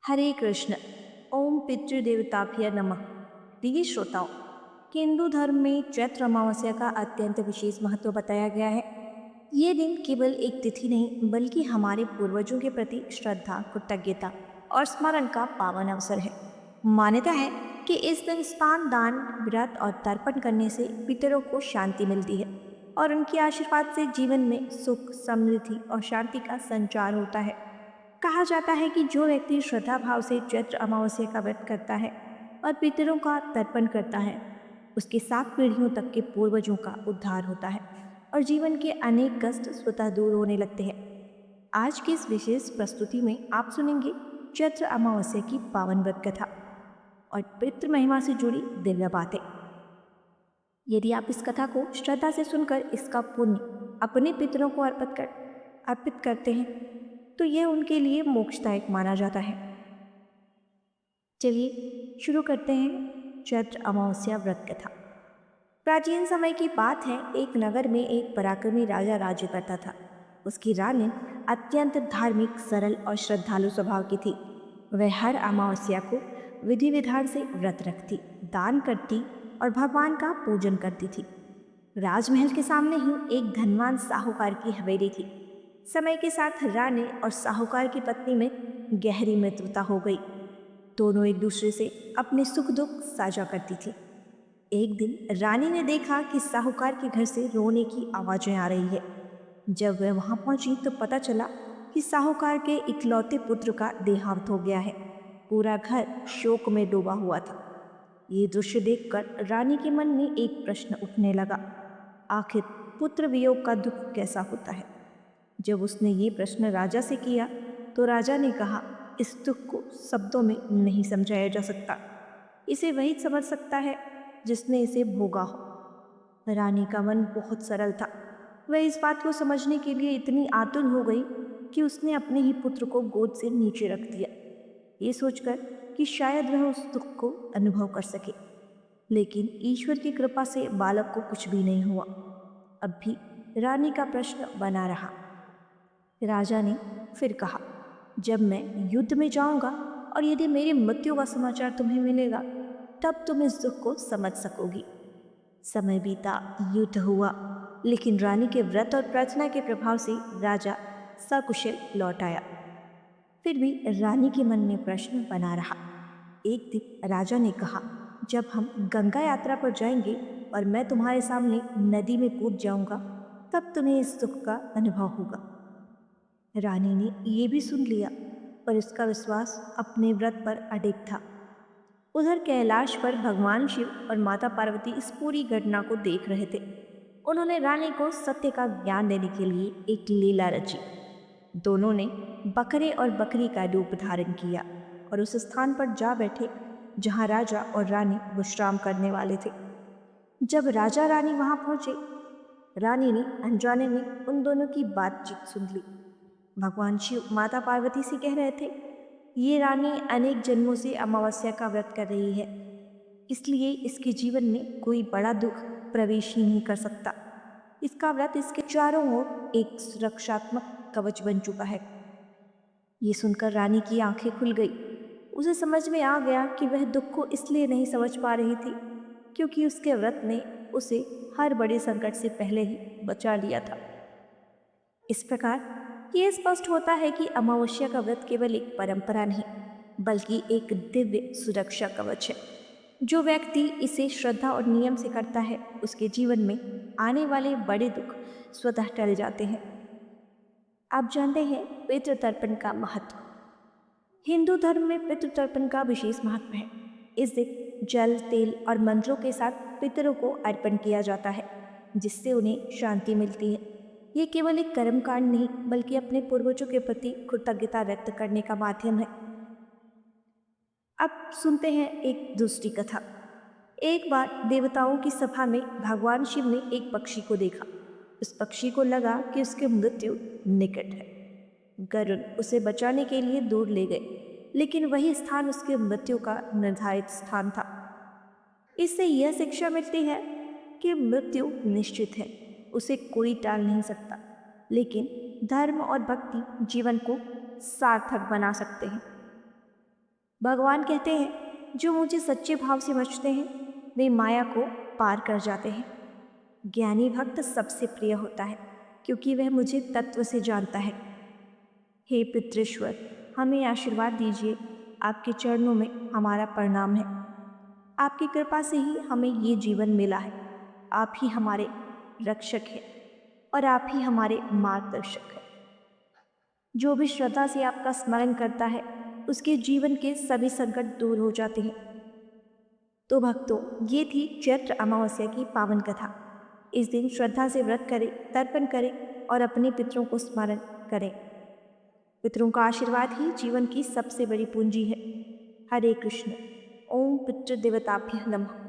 हरे कृष्ण। ओम पितृदेवताभ्य नमः। प्रिय श्रोताओं, हिंदू धर्म में चैत्र अमावस्या का अत्यंत विशेष महत्व बताया गया है। ये दिन केवल एक तिथि नहीं बल्कि हमारे पूर्वजों के प्रति श्रद्धा, कृतज्ञता और स्मरण का पावन अवसर है। मान्यता है कि इस दिन स्नान, दान, व्रत और तर्पण करने से पितरों को शांति मिलती है और उनके आशीर्वाद से जीवन में सुख, समृद्धि और शांति का संचार होता है। कहा जाता है कि जो व्यक्ति श्रद्धा भाव से चैत्र अमावस्या का व्रत करता है और पितरों का तर्पण करता है, उसके 7 पीढ़ियों तक के पूर्वजों का उद्धार होता है और जीवन के अनेक कष्ट स्वतः दूर होने लगते हैं। आज की इस विशेष प्रस्तुति में आप सुनेंगे चैत्र अमावस्या की पावन व्रत कथा और पितृ महिमा से जुड़ी दिव्य बातें। यदि आप इस कथा को श्रद्धा से सुनकर इसका पुण्य अपने पितरों को अर्पित करते हैं तो यह उनके लिए मोक्षदायक माना जाता है। चलिए शुरू करते हैं चैत्र अमावस्या व्रत कथा। प्राचीन समय की बात है, एक नगर में एक पराक्रमी राजा राज्य करता था। उसकी रानी अत्यंत धार्मिक, सरल और श्रद्धालु स्वभाव की थी। वह हर अमावस्या को विधि विधान से व्रत रखती, दान करती और भगवान का पूजन करती थी। राजमहल के सामने ही एक धनवान साहूकार की हवेली थी। समय के साथ रानी और साहूकार की पत्नी में गहरी मित्रता हो गई। दोनों एक दूसरे से अपने सुख दुख साझा करती थी। एक दिन रानी ने देखा कि साहूकार के घर से रोने की आवाजें आ रही है। जब वह वहां पहुंची तो पता चला कि साहूकार के इकलौते पुत्र का देहांत हो गया है। पूरा घर शोक में डूबा हुआ था। ये दृश्य देखकर रानी के मन में एक प्रश्न उठने लगा, आखिर पुत्र वियोग का दुख कैसा होता है। जब उसने ये प्रश्न राजा से किया तो राजा ने कहा, इस दुख को शब्दों में नहीं समझाया जा सकता। इसे वही समझ सकता है जिसने इसे भोगा हो। रानी का मन बहुत सरल था। वह इस बात को समझने के लिए इतनी आतुर हो गई कि उसने अपने ही पुत्र को गोद से नीचे रख दिया, ये सोचकर कि शायद वह उस दुख को अनुभव कर सके। लेकिन ईश्वर की कृपा से बालक को कुछ भी नहीं हुआ। अब भी रानी का प्रश्न बना रहा। राजा ने फिर कहा, जब मैं युद्ध में जाऊंगा और यदि मेरी मृत्यु का समाचार तुम्हें मिलेगा तब तुम इस दुख को समझ सकोगी। समय बीता, युद्ध हुआ, लेकिन रानी के व्रत और प्रार्थना के प्रभाव से राजा सकुशल लौट आया। फिर भी रानी के मन में प्रश्न बना रहा। एक दिन राजा ने कहा, जब हम गंगा यात्रा पर जाएंगे और मैं तुम्हारे सामने नदी में कूद जाऊंगा तब तुम्हें इस दुख का अनुभव होगा। रानी ने ये भी सुन लिया, पर उसका विश्वास अपने व्रत पर अडिग था। उधर कैलाश पर भगवान शिव और माता पार्वती इस पूरी घटना को देख रहे थे। उन्होंने रानी को सत्य का ज्ञान देने के लिए एक लीला रची। दोनों ने बकरे और बकरी का रूप धारण किया और उस स्थान पर जा बैठे जहां राजा और रानी विश्राम करने वाले थे। जब राजा रानी वहां पहुंचे, रानी ने अनजाने में उन दोनों की बातचीत सुन ली। भगवान शिव माता पार्वती से कह रहे थे, ये रानी अनेक जन्मों से अमावस्या का व्रत कर रही है, इसलिए इसके जीवन में कोई बड़ा दुख प्रवेश ही नहीं कर सकता। इसका व्रत इसके चारों ओर एक सुरक्षात्मक कवच बन चुका है। ये सुनकर रानी की आंखें खुल गई। उसे समझ में आ गया कि वह दुख को इसलिए नहीं समझ पा रही थी क्योंकि उसके व्रत ने उसे हर बड़े संकट से पहले ही बचा लिया था। इस प्रकार यह स्पष्ट होता है कि अमावस्या का व्रत केवल एक परंपरा नहीं बल्कि एक दिव्य सुरक्षा कवच है। जो व्यक्ति इसे श्रद्धा और नियम से करता है उसके जीवन में आने वाले बड़े दुख स्वतः टल जाते हैं। आप जानते हैं पितृ तर्पण का महत्व। हिंदू धर्म में पितृ तर्पण का विशेष महत्व है। इस दिन जल, तेल और मंत्रों के साथ पितरों को अर्पण किया जाता है जिससे उन्हें शांति मिलती है। ये केवल एक कर्मकांड नहीं बल्कि अपने पूर्वजों के प्रति कृतज्ञता व्यक्त करने का माध्यम है। अब सुनते हैं एक दूसरी कथा। एक बार देवताओं की सभा में भगवान शिव ने एक पक्षी को देखा। उस पक्षी को लगा कि उसकी मृत्यु निकट है। गरुड़ उसे बचाने के लिए दूर ले गए, लेकिन वही स्थान उसकी मृत्यु का निर्धारित स्थान था। इससे यह शिक्षा मिलती है कि मृत्यु निश्चित है, उसे कोई टाल नहीं सकता, लेकिन धर्म और भक्ति जीवन को सार्थक बना सकते हैं। भगवान कहते हैं जो मुझे सच्चे भाव से बचते हैं वे माया को पार कर जाते हैं। ज्ञानी भक्त सबसे प्रिय होता है क्योंकि वह मुझे तत्व से जानता है। हे पितृश्वर, हमें आशीर्वाद दीजिए। आपके चरणों में हमारा प्रणाम है। आपकी कृपा से ही हमें ये जीवन मिला है। आप ही हमारे रक्षक हैं और आप ही हमारे मार्गदर्शक हैं। जो भी श्रद्धा से आपका स्मरण करता है उसके जीवन के सभी संकट दूर हो जाते हैं। तो भक्तों, ये थी चैत्र अमावस्या की पावन कथा। इस दिन श्रद्धा से व्रत करें, तर्पण करें और अपने पितरों को स्मरण करें। पितरों का आशीर्वाद ही जीवन की सबसे बड़ी पूंजी है। हरे कृष्ण। ओम पितृ देवताभ्य नमः।